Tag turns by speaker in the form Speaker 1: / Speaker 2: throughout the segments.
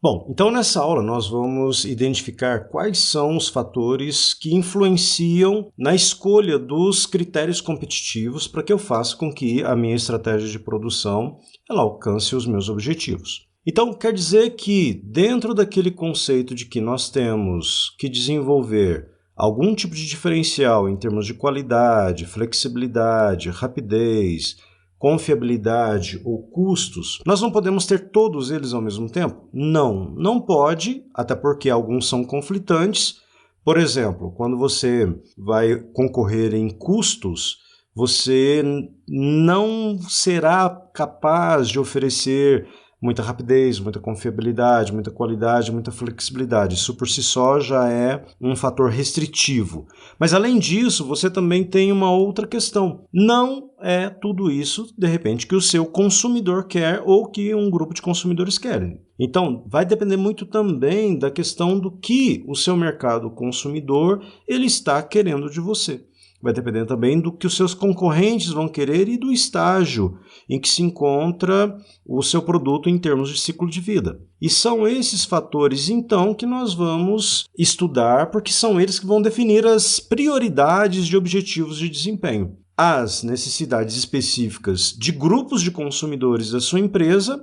Speaker 1: Bom, então nessa aula nós vamos identificar quais são os fatores que influenciam na escolha dos critérios competitivos para que eu faça com que a minha estratégia de produção ela alcance os meus objetivos. Então, quer dizer que dentro daquele conceito de que nós temos que desenvolver algum tipo de diferencial em termos de qualidade, flexibilidade, rapidez, confiabilidade ou custos, nós não podemos ter todos eles ao mesmo tempo? Não, não pode, até porque alguns são conflitantes. Por exemplo, quando você vai concorrer em custos, você não será capaz de oferecer muita rapidez, muita confiabilidade, muita qualidade, muita flexibilidade. Isso por si só já é um fator restritivo. Mas além disso, você também tem uma outra questão. Não é tudo isso, de repente, que o seu consumidor quer ou que um grupo de consumidores querem. Então, vai depender muito também da questão do que o seu mercado consumidor ele está querendo de você. Vai depender também do que os seus concorrentes vão querer e do estágio em que se encontra o seu produto em termos de ciclo de vida. E são esses fatores, então, que nós vamos estudar, porque são eles que vão definir as prioridades de objetivos de desempenho. As necessidades específicas de grupos de consumidores da sua empresa,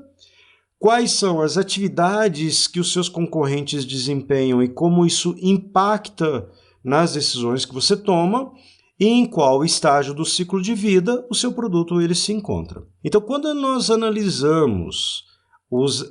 Speaker 1: quais são as atividades que os seus concorrentes desempenham e como isso impacta nas decisões que você toma, e em qual estágio do ciclo de vida o seu produto ele se encontra. Então, quando nós analisamos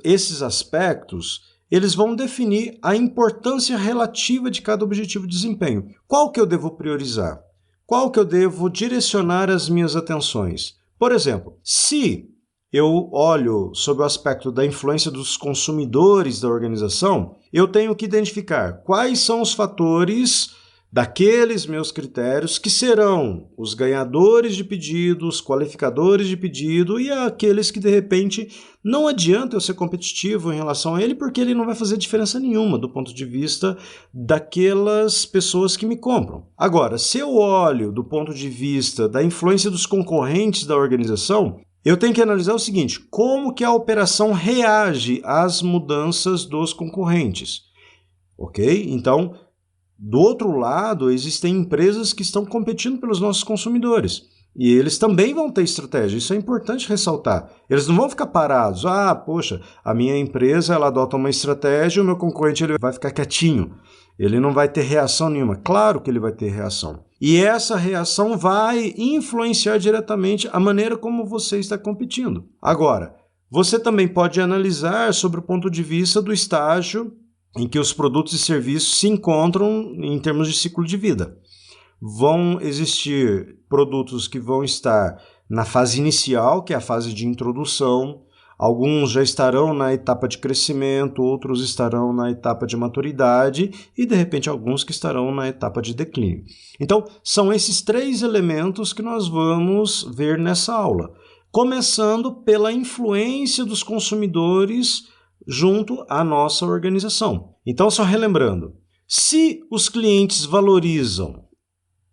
Speaker 1: esses aspectos, eles vão definir a importância relativa de cada objetivo de desempenho. Qual que eu devo priorizar? Qual que eu devo direcionar as minhas atenções? Por exemplo, se eu olho sob o aspecto da influência dos consumidores da organização, eu tenho que identificar quais são os fatores daqueles meus critérios que serão os ganhadores de pedido, os qualificadores de pedido e aqueles que de repente não adianta eu ser competitivo em relação a ele porque ele não vai fazer diferença nenhuma do ponto de vista daquelas pessoas que me compram. Agora, se eu olho do ponto de vista da influência dos concorrentes da organização, eu tenho que analisar o seguinte: como que a operação reage às mudanças dos concorrentes? Ok? Então, do outro lado, existem empresas que estão competindo pelos nossos consumidores. E eles também vão ter estratégia. Isso é importante ressaltar. Eles não vão ficar parados. Ah, poxa, a minha empresa ela adota uma estratégia e o meu concorrente ele vai ficar quietinho. Ele não vai ter reação nenhuma. Claro que ele vai ter reação. E essa reação vai influenciar diretamente a maneira como você está competindo. Agora, você também pode analisar sobre o ponto de vista do estágio em que os produtos e serviços se encontram em termos de ciclo de vida. Vão existir produtos que vão estar na fase inicial, que é a fase de introdução, alguns já estarão na etapa de crescimento, outros estarão na etapa de maturidade e, de repente, alguns que estarão na etapa de declínio. Então, são esses três elementos que nós vamos ver nessa aula, começando pela influência dos consumidores junto à nossa organização. Então, só relembrando, se os clientes valorizam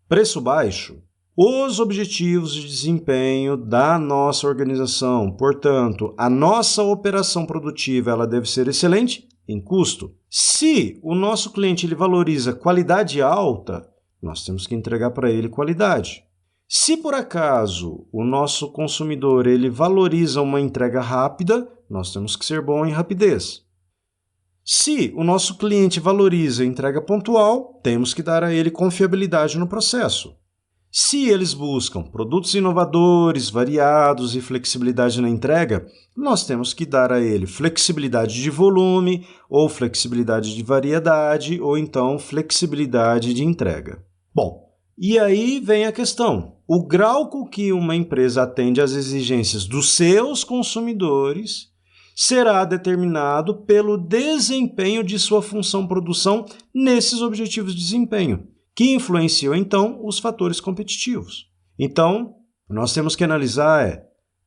Speaker 1: preço baixo, os objetivos de desempenho da nossa organização, portanto, a nossa operação produtiva ela deve ser excelente em custo. Se o nosso cliente ele valoriza qualidade alta, nós temos que entregar para ele qualidade. Se por acaso o nosso consumidor ele valoriza uma entrega rápida, nós temos que ser bom em rapidez. Se o nosso cliente valoriza a entrega pontual, temos que dar a ele confiabilidade no processo. Se eles buscam produtos inovadores, variados e flexibilidade na entrega, nós temos que dar a ele flexibilidade de volume, ou flexibilidade de variedade, ou então flexibilidade de entrega. Bom, e aí vem a questão. O grau com que uma empresa atende às exigências dos seus consumidores será determinado pelo desempenho de sua função produção nesses objetivos de desempenho, que influenciam, então, os fatores competitivos. Então, nós temos que analisar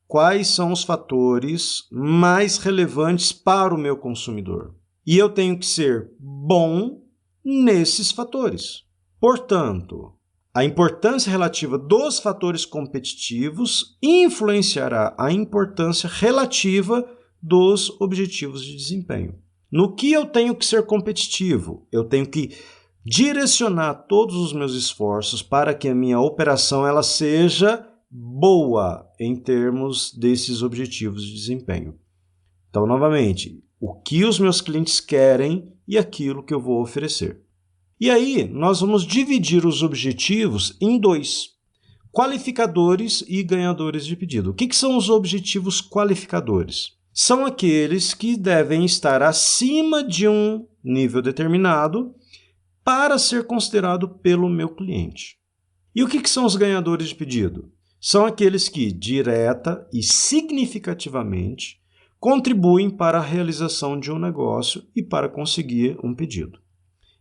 Speaker 1: quais são os fatores mais relevantes para o meu consumidor. E eu tenho que ser bom nesses fatores. Portanto, a importância relativa dos fatores competitivos influenciará a importância relativa dos objetivos de desempenho. No que eu tenho que ser competitivo? Eu tenho que direcionar todos os meus esforços para que a minha operação ela seja boa em termos desses objetivos de desempenho. Então, novamente, o que os meus clientes querem e aquilo que eu vou oferecer. E aí, nós vamos dividir os objetivos em dois: qualificadores e ganhadores de pedido. O que são os objetivos qualificadores? São aqueles que devem estar acima de um nível determinado para ser considerado pelo meu cliente. E o que são os ganhadores de pedido? São aqueles que, direta e significativamente, contribuem para a realização de um negócio e para conseguir um pedido.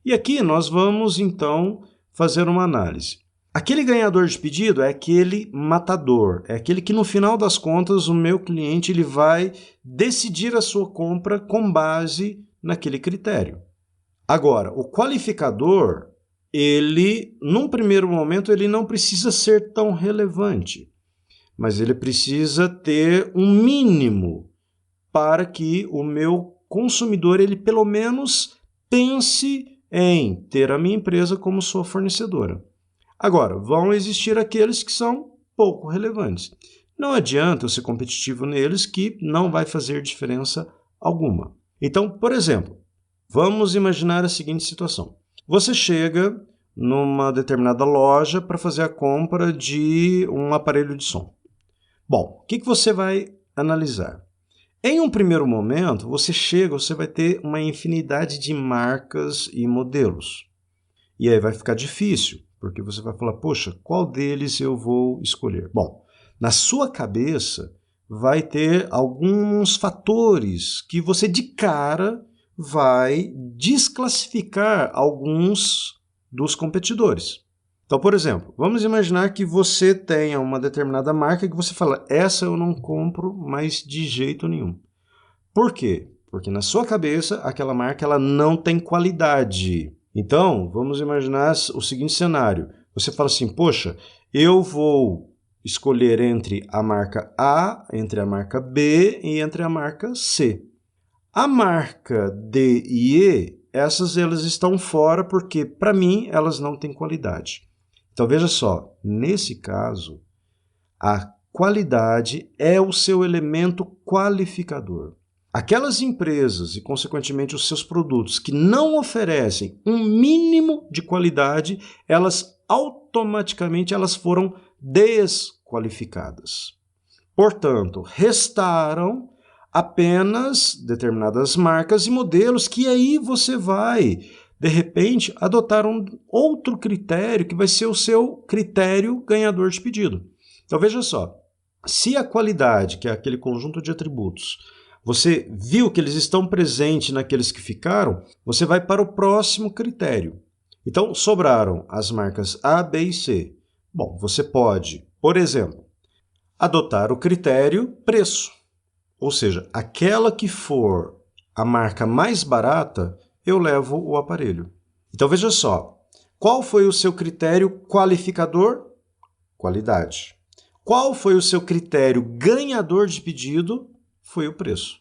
Speaker 1: E aqui nós vamos, então, fazer uma análise. Aquele ganhador de pedido é aquele matador, é aquele que, no final das contas, o meu cliente ele vai decidir a sua compra com base naquele critério. Agora, o qualificador, ele, num primeiro momento, ele não precisa ser tão relevante, mas ele precisa ter um mínimo para que o meu consumidor, ele pelo menos pense em ter a minha empresa como sua fornecedora. Agora, vão existir aqueles que são pouco relevantes. Não adianta eu ser competitivo neles, que não vai fazer diferença alguma. Então, por exemplo, vamos imaginar a seguinte situação. Você chega numa determinada loja para fazer a compra de um aparelho de som. Bom, o que você vai analisar? Em um primeiro momento, você vai ter uma infinidade de marcas e modelos. E aí vai ficar difícil, porque você vai falar, poxa, qual deles eu vou escolher? Bom, na sua cabeça vai ter alguns fatores que você de cara vai desclassificar alguns dos competidores. Então, por exemplo, vamos imaginar que você tenha uma determinada marca que você fala, essa eu não compro, mas de jeito nenhum. Por quê? Porque na sua cabeça aquela marca ela não tem qualidade. Então, vamos imaginar o seguinte cenário. Você fala assim, poxa, eu vou escolher entre a marca A, entre a marca B e entre a marca C. A marca D e E, elas estão fora porque, para mim, elas não têm qualidade. Então, veja só, nesse caso, a qualidade é o seu elemento qualificador. Aquelas empresas e, consequentemente, os seus produtos que não oferecem um mínimo de qualidade, elas automaticamente foram desqualificadas. Portanto, restaram apenas determinadas marcas e modelos que aí você vai, de repente, adotar um outro critério que vai ser o seu critério ganhador de pedido. Então, veja só, se a qualidade, que é aquele conjunto de atributos, você viu que eles estão presentes naqueles que ficaram, você vai para o próximo critério. Então, sobraram as marcas A, B e C. Bom, você pode, por exemplo, adotar o critério preço. Ou seja, aquela que for a marca mais barata, eu levo o aparelho. Então, veja só, qual foi o seu critério qualificador? Qualidade. Qual foi o seu critério ganhador de pedido? Foi o preço.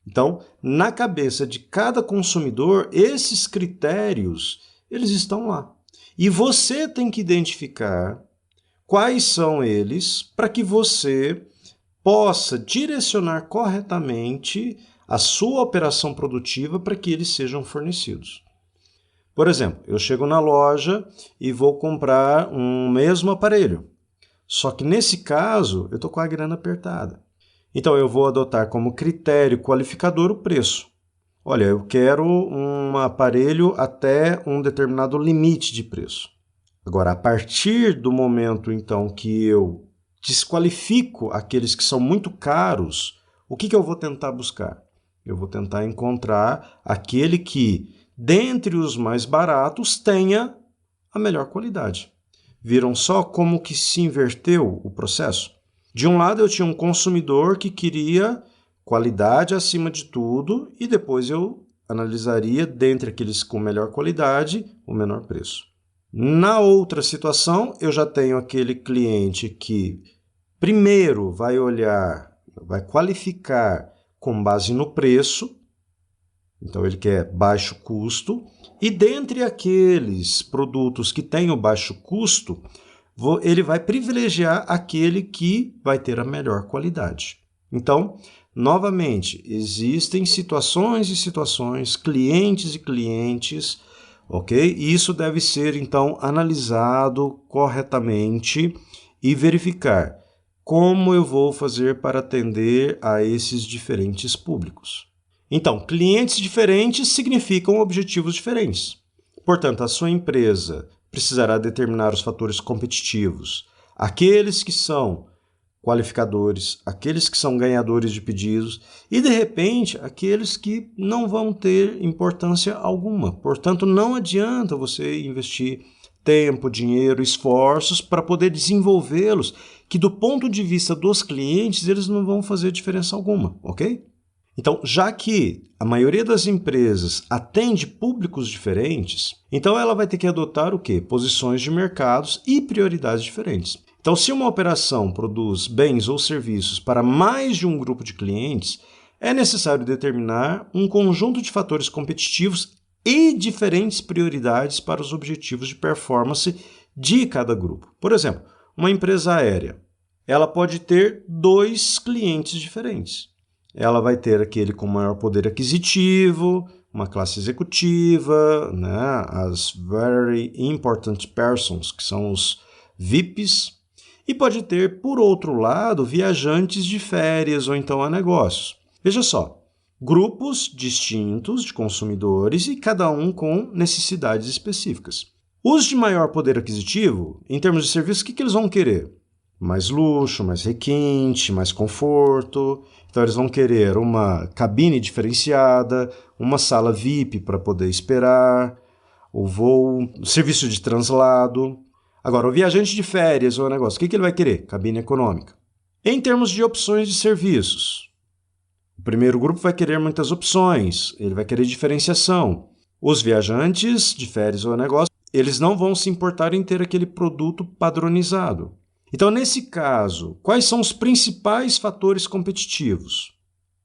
Speaker 1: Então, na cabeça de cada consumidor, esses critérios, eles estão lá. E você tem que identificar quais são eles para que você possa direcionar corretamente a sua operação produtiva para que eles sejam fornecidos. Por exemplo, eu chego na loja e vou comprar um mesmo aparelho. Só que nesse caso, eu estou com a grana apertada. Então, eu vou adotar como critério qualificador o preço. Olha, eu quero um aparelho até um determinado limite de preço. Agora, a partir do momento, então, que eu desqualifico aqueles que são muito caros, o que eu vou tentar buscar? Eu vou tentar encontrar aquele que, dentre os mais baratos, tenha a melhor qualidade. Viram só como que se inverteu o processo? De um lado, eu tinha um consumidor que queria qualidade acima de tudo e depois eu analisaria, dentre aqueles com melhor qualidade, o menor preço. Na outra situação, eu já tenho aquele cliente que primeiro vai olhar, vai qualificar com base no preço, Então ele quer baixo custo, e dentre aqueles produtos que têm o baixo custo, ele vai privilegiar aquele que vai ter a melhor qualidade. Então, novamente, existem situações e situações, clientes e clientes, ok? E isso deve ser, então, analisado corretamente e verificar como eu vou fazer para atender a esses diferentes públicos. Então, clientes diferentes significam objetivos diferentes. Portanto, a sua empresa precisará determinar os fatores competitivos, aqueles que são qualificadores, aqueles que são ganhadores de pedidos e, de repente, aqueles que não vão ter importância alguma. Portanto, não adianta você investir tempo, dinheiro, esforços para poder desenvolvê-los, que do ponto de vista dos clientes, eles não vão fazer diferença alguma, ok? Então, já que a maioria das empresas atende públicos diferentes, então ela vai ter que adotar o quê? Posições de mercados e prioridades diferentes. Então, se uma operação produz bens ou serviços para mais de um grupo de clientes, é necessário determinar um conjunto de fatores competitivos e diferentes prioridades para os objetivos de performance de cada grupo. Por exemplo, uma empresa aérea, ela pode ter 2 clientes diferentes. Ela vai ter aquele com maior poder aquisitivo, uma classe executiva, né? As Very Important Persons, que são os VIPs, e pode ter, por outro lado, viajantes de férias ou então a negócios. Veja só, grupos distintos de consumidores e cada um com necessidades específicas. Os de maior poder aquisitivo, em termos de serviço, o que eles vão querer? Mais luxo, mais requinte, mais conforto. Então eles vão querer uma cabine diferenciada, uma sala VIP para poder esperar, o voo, serviço de translado. Agora, o viajante de férias ou negócio, o que ele vai querer? Cabine econômica. Em termos de opções de serviços, o primeiro grupo vai querer muitas opções, ele vai querer diferenciação. Os viajantes de férias ou negócio, eles não vão se importar em ter aquele produto padronizado. Então, nesse caso, quais são os principais fatores competitivos?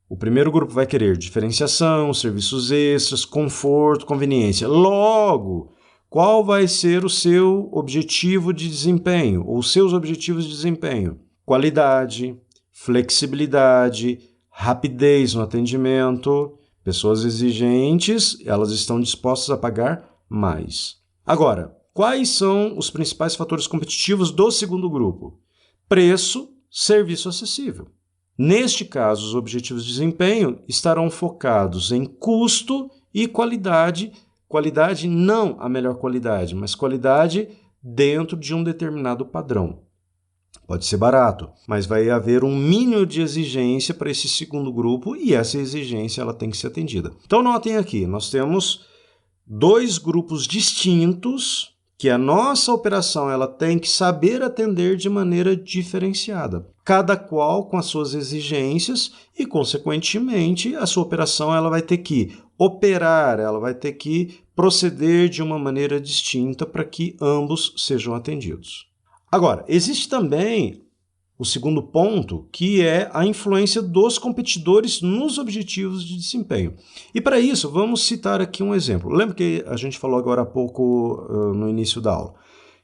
Speaker 1: O primeiro grupo vai querer diferenciação, serviços extras, conforto, conveniência. Logo, qual vai ser o seu objetivo de desempenho, ou os seus objetivos de desempenho? Qualidade, flexibilidade, rapidez no atendimento. Pessoas exigentes, elas estão dispostas a pagar mais. Agora, quais são os principais fatores competitivos do segundo grupo? Preço, serviço acessível. Neste caso, os objetivos de desempenho estarão focados em custo e qualidade. Qualidade não a melhor qualidade, mas qualidade dentro de um determinado padrão. Pode ser barato, mas vai haver um mínimo de exigência para esse segundo grupo e essa exigência ela tem que ser atendida. Então notem aqui, nós temos 2 grupos distintos que a nossa operação ela tem que saber atender de maneira diferenciada, cada qual com as suas exigências e, consequentemente, a sua operação ela vai ter que operar, ela vai ter que proceder de uma maneira distinta para que ambos sejam atendidos. Agora, existe também o segundo ponto, que é a influência dos competidores nos objetivos de desempenho. E para isso, vamos citar aqui um exemplo. Lembra que a gente falou agora há pouco, no início da aula,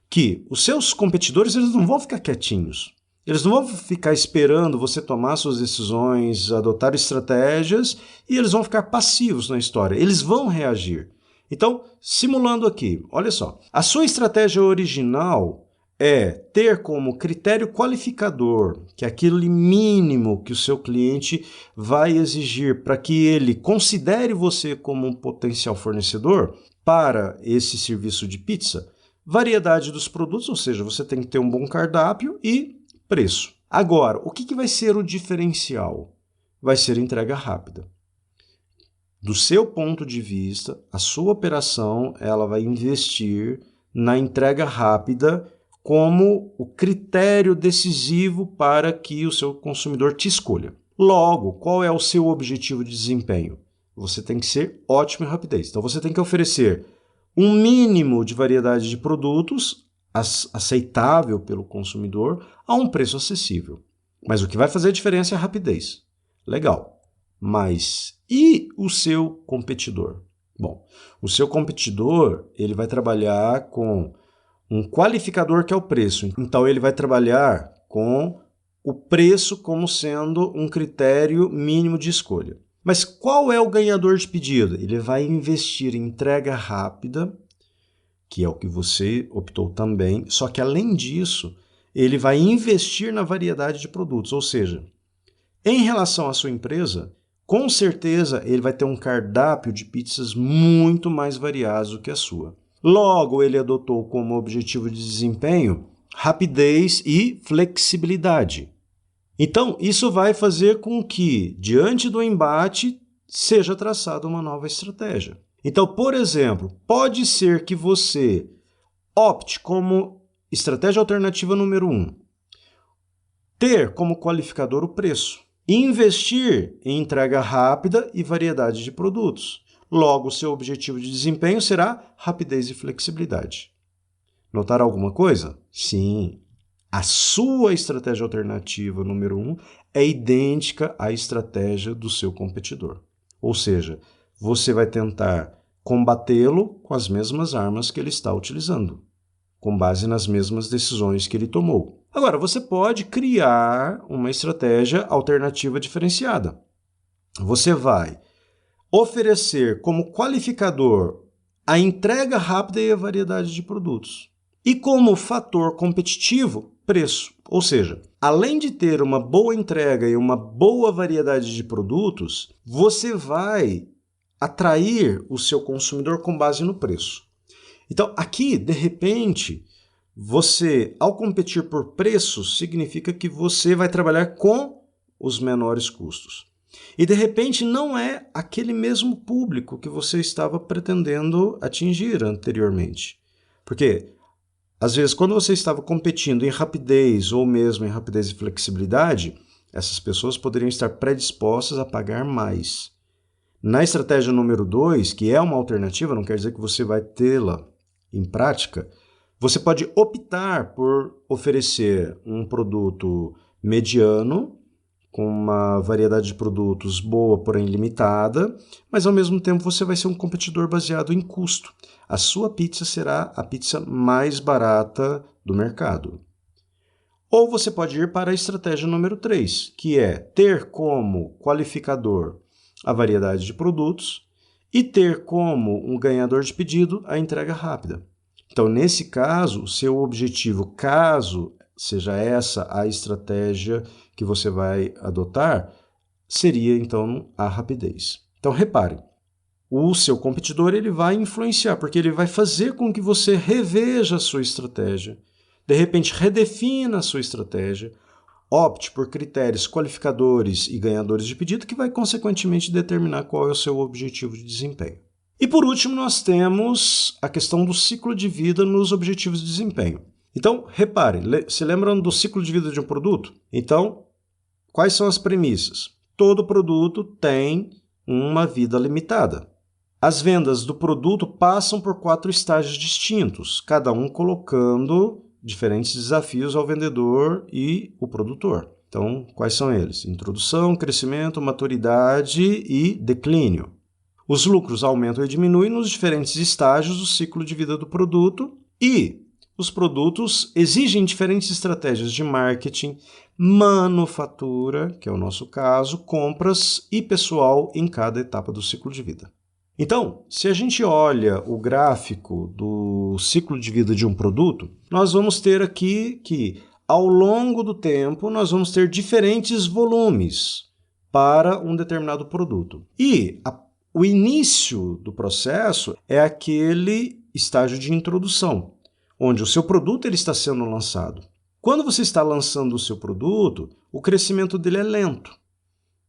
Speaker 1: que os seus competidores eles não vão ficar quietinhos. Eles não vão ficar esperando você tomar suas decisões, adotar estratégias, e eles vão ficar passivos na história. Eles vão reagir. Então, simulando aqui, olha só. A sua estratégia original é ter como critério qualificador, que é aquele mínimo que o seu cliente vai exigir para que ele considere você como um potencial fornecedor para esse serviço de pizza, variedade dos produtos, ou seja, você tem que ter um bom cardápio e preço. Agora, o que vai ser o diferencial? Vai ser entrega rápida. Do seu ponto de vista, a sua operação ela vai investir na entrega rápida como o critério decisivo para que o seu consumidor te escolha. Logo, qual é o seu objetivo de desempenho? Você tem que ser ótimo em rapidez. Então, você tem que oferecer um mínimo de variedade de produtos aceitável pelo consumidor a um preço acessível. Mas o que vai fazer a diferença é a rapidez. Legal. Mas E o seu competidor? Bom, o seu competidor ele vai trabalhar com um qualificador que é o preço. Então, ele vai trabalhar com o preço como sendo um critério mínimo de escolha. Mas qual é o ganhador de pedido? Ele vai investir em entrega rápida, que é o que você optou também, só que além disso, ele vai investir na variedade de produtos, ou seja, em relação à sua empresa, com certeza ele vai ter um cardápio de pizzas muito mais variados do que a sua. Logo, ele adotou como objetivo de desempenho rapidez e flexibilidade. Então, isso vai fazer com que, diante do embate, seja traçada uma nova estratégia. Então, por exemplo, pode ser que você opte como estratégia alternativa número 1, ter como qualificador o preço, investir em entrega rápida e variedade de produtos. Logo, seu objetivo de desempenho será rapidez e flexibilidade. Notaram alguma coisa? Sim. A sua estratégia alternativa número 1 é idêntica à estratégia do seu competidor. Ou seja, você vai tentar combatê-lo com as mesmas armas que ele está utilizando, com base nas mesmas decisões que ele tomou. Agora, você pode criar uma estratégia alternativa diferenciada. Você vai oferecer como qualificador a entrega rápida e a variedade de produtos. E como fator competitivo, preço. Ou seja, além de ter uma boa entrega e uma boa variedade de produtos, você vai atrair o seu consumidor com base no preço. Então, aqui, de repente, você, ao competir por preço, significa que você vai trabalhar com os menores custos. E, de repente, não é aquele mesmo público que você estava pretendendo atingir anteriormente. Porque às vezes, quando você estava competindo em rapidez ou mesmo em rapidez e flexibilidade, essas pessoas poderiam estar predispostas a pagar mais. Na estratégia número 2, que é uma alternativa, não quer dizer que você vai tê-la em prática, você pode optar por oferecer um produto mediano, com uma variedade de produtos boa, porém limitada, mas ao mesmo tempo você vai ser um competidor baseado em custo. A sua pizza será a pizza mais barata do mercado. Ou você pode ir para a estratégia número 3, que é ter como qualificador a variedade de produtos e ter como um ganhador de pedido a entrega rápida. Então, nesse caso, o seu objetivo, caso seja essa a estratégia que você vai adotar, seria então a rapidez. Então, repare, o seu competidor ele vai influenciar, porque ele vai fazer com que você reveja a sua estratégia, de repente redefina a sua estratégia, opte por critérios qualificadores e ganhadores de pedido, que vai consequentemente determinar qual é o seu objetivo de desempenho. E por último, nós temos a questão do ciclo de vida nos objetivos de desempenho. Então, repare, se lembram do ciclo de vida de um produto? Então, quais são as premissas? Todo produto tem uma vida limitada. As vendas do produto passam por 4 estágios distintos, cada um colocando diferentes desafios ao vendedor e o produtor. Então, quais são eles? Introdução, crescimento, maturidade e declínio. Os lucros aumentam e diminuem nos diferentes estágios do ciclo de vida do produto e os produtos exigem diferentes estratégias de marketing, manufatura, que é o nosso caso, compras e pessoal em cada etapa do ciclo de vida. Então, se a gente olha o gráfico do ciclo de vida de um produto, nós vamos ter aqui que, ao longo do tempo, nós vamos ter diferentes volumes para um determinado produto. E o início do processo é aquele estágio de introdução, onde o seu produto ele está sendo lançado. Quando você está lançando o seu produto, o crescimento dele é lento.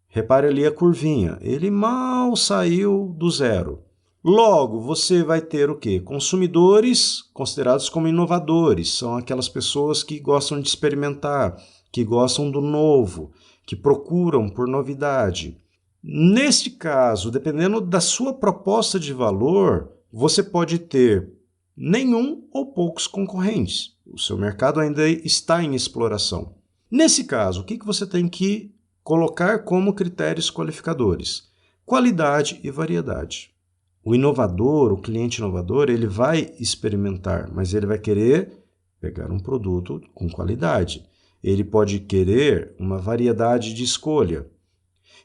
Speaker 1: Repare ali a curvinha, ele mal saiu do zero. Logo, você vai ter o quê? Consumidores considerados como inovadores, são aquelas pessoas que gostam de experimentar, que gostam do novo, que procuram por novidade. Neste caso, dependendo da sua proposta de valor, você pode ter nenhum ou poucos concorrentes. O seu mercado ainda está em exploração. Nesse caso, o que você tem que colocar como critérios qualificadores? qualidade e variedade. O inovador, o cliente inovador, ele vai experimentar, mas ele vai querer pegar um produto com qualidade. Ele pode querer uma variedade de escolha.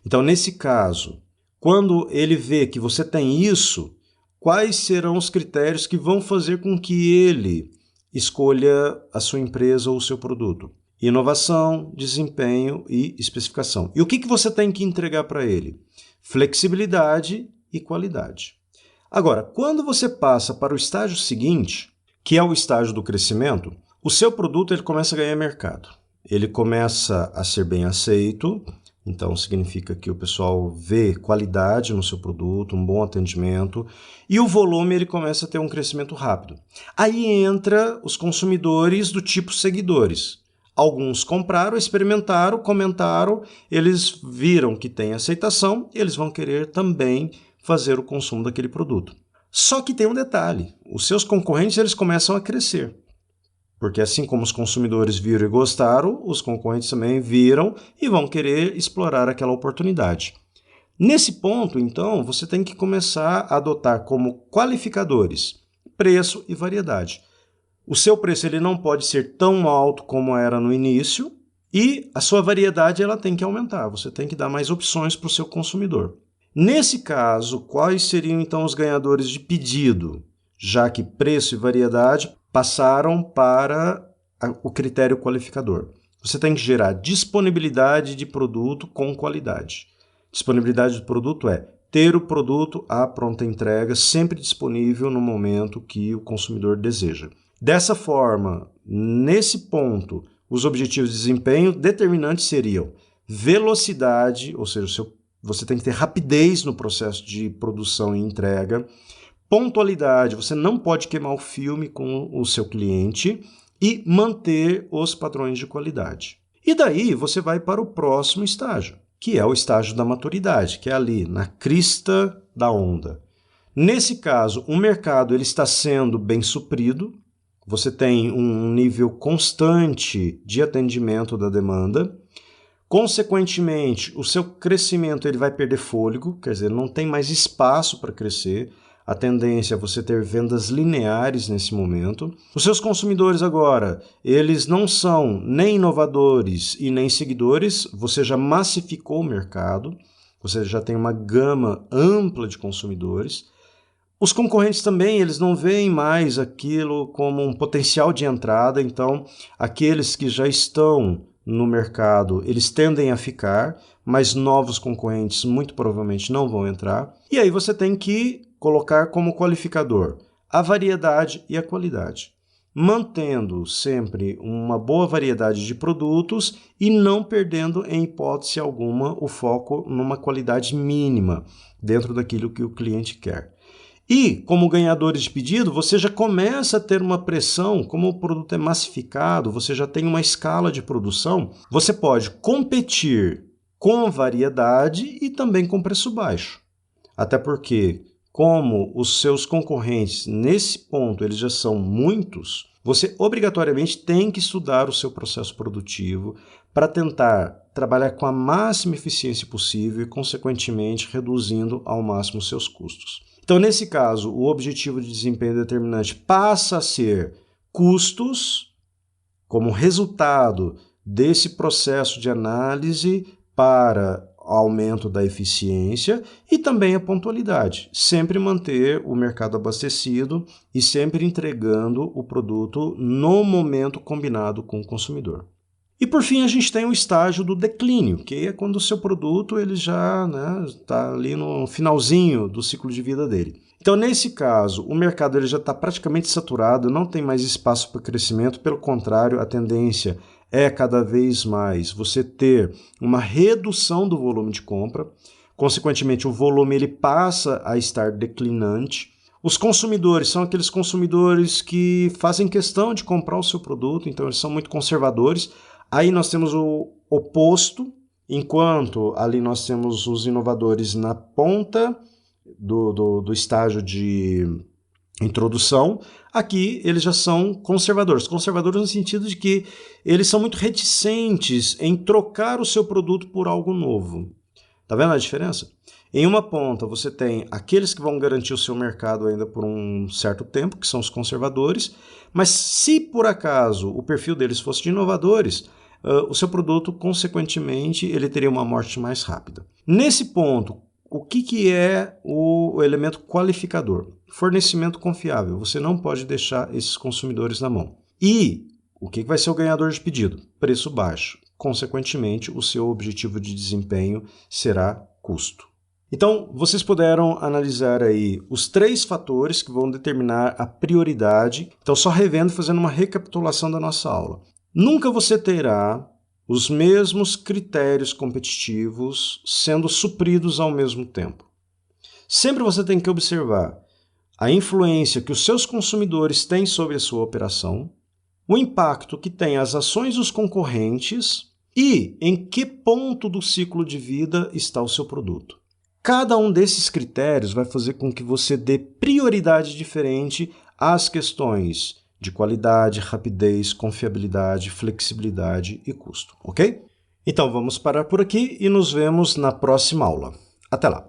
Speaker 1: Então, nesse caso, quando ele vê que você tem isso, quais serão os critérios que vão fazer com que ele escolha a sua empresa ou o seu produto? Inovação, desempenho e especificação. E o que você tem que entregar para ele? Flexibilidade e qualidade. Agora, quando você passa para o estágio seguinte, que é o estágio do crescimento, o seu produto ele começa a ganhar mercado. Ele começa a ser bem aceito, então significa que o pessoal vê qualidade no seu produto, um bom atendimento, e o volume ele começa a ter um crescimento rápido. Aí entra os consumidores do tipo seguidores. Alguns compraram, experimentaram, comentaram, eles viram que tem aceitação, eles vão querer também fazer o consumo daquele produto. Só que tem um detalhe, os seus concorrentes eles começam a crescer. Porque assim como os consumidores viram e gostaram, os concorrentes também viram e vão querer explorar aquela oportunidade. Nesse ponto, então, você tem que começar a adotar como qualificadores preço e variedade. O seu preço ele não pode ser tão alto como era no início e a sua variedade ela tem que aumentar. Você tem que dar mais opções para o seu consumidor. Nesse caso, quais seriam então os ganhadores de pedido? Já que preço e variedade passaram para o critério qualificador. Você tem que gerar disponibilidade de produto com qualidade. Disponibilidade do produto é ter o produto à pronta entrega, sempre disponível no momento que o consumidor deseja. Dessa forma, nesse ponto, os objetivos de desempenho determinantes seriam velocidade, ou seja, você tem que ter rapidez no processo de produção e entrega, pontualidade, você não pode queimar o filme com o seu cliente e manter os padrões de qualidade. E daí você vai para o próximo estágio, que é o estágio da maturidade, que é ali na crista da onda. Nesse caso, o mercado ele está sendo bem suprido, você tem um nível constante de atendimento da demanda. Consequentemente, o seu crescimento ele vai perder fôlego, quer dizer, não tem mais espaço para crescer. A tendência é você ter vendas lineares nesse momento. Os seus consumidores agora, eles não são nem inovadores e nem seguidores, você já massificou o mercado, você já tem uma gama ampla de consumidores. Os concorrentes também, eles não veem mais aquilo como um potencial de entrada, então aqueles que já estão no mercado, eles tendem a ficar, mas novos concorrentes muito provavelmente não vão entrar. E aí você tem que colocar como qualificador a variedade e a qualidade, mantendo sempre uma boa variedade de produtos e não perdendo em hipótese alguma o foco numa qualidade mínima dentro daquilo que o cliente quer. E, como ganhadores de pedido, você já começa a ter uma pressão, como o produto é massificado, você já tem uma escala de produção, você pode competir com variedade e também com preço baixo. Até porque, como os seus concorrentes, nesse ponto, eles já são muitos, você obrigatoriamente tem que estudar o seu processo produtivo para tentar trabalhar com a máxima eficiência possível e, consequentemente, reduzindo ao máximo os seus custos. Então, nesse caso, o objetivo de desempenho determinante passa a ser custos como resultado desse processo de análise para aumento da eficiência e também a pontualidade. Sempre manter o mercado abastecido e sempre entregando o produto no momento combinado com o consumidor. E por fim a gente tem o estágio do declínio, que é quando o seu produto ele já está ali no finalzinho do ciclo de vida dele. Então nesse caso o mercado ele já está praticamente saturado, não tem mais espaço para crescimento, pelo contrário a tendência é cada vez mais você ter uma redução do volume de compra, consequentemente o volume ele passa a estar declinante. Os consumidores são aqueles consumidores que fazem questão de comprar o seu produto, então eles são muito conservadores. Aí nós temos o oposto, enquanto ali nós temos os inovadores na ponta do estágio de introdução, aqui eles já são conservadores. Conservadores no sentido de que eles são muito reticentes em trocar o seu produto por algo novo. Tá vendo a diferença? Em uma ponta, você tem aqueles que vão garantir o seu mercado ainda por um certo tempo, que são os conservadores, mas se por acaso o perfil deles fosse de inovadores, o seu produto, consequentemente, ele teria uma morte mais rápida. Nesse ponto, o que é o elemento qualificador? Fornecimento confiável. Você não pode deixar esses consumidores na mão. E o que vai ser o ganhador de pedido? Preço baixo. Consequentemente, o seu objetivo de desempenho será custo. Então, vocês puderam analisar aí os 3 fatores que vão determinar a prioridade. Então, só revendo, fazendo uma recapitulação da nossa aula. Nunca você terá os mesmos critérios competitivos sendo supridos ao mesmo tempo. Sempre você tem que observar a influência que os seus consumidores têm sobre a sua operação, o impacto que tem as ações dos concorrentes e em que ponto do ciclo de vida está o seu produto. Cada um desses critérios vai fazer com que você dê prioridade diferente às questões de qualidade, rapidez, confiabilidade, flexibilidade e custo, ok? Então vamos parar por aqui e nos vemos na próxima aula. Até lá!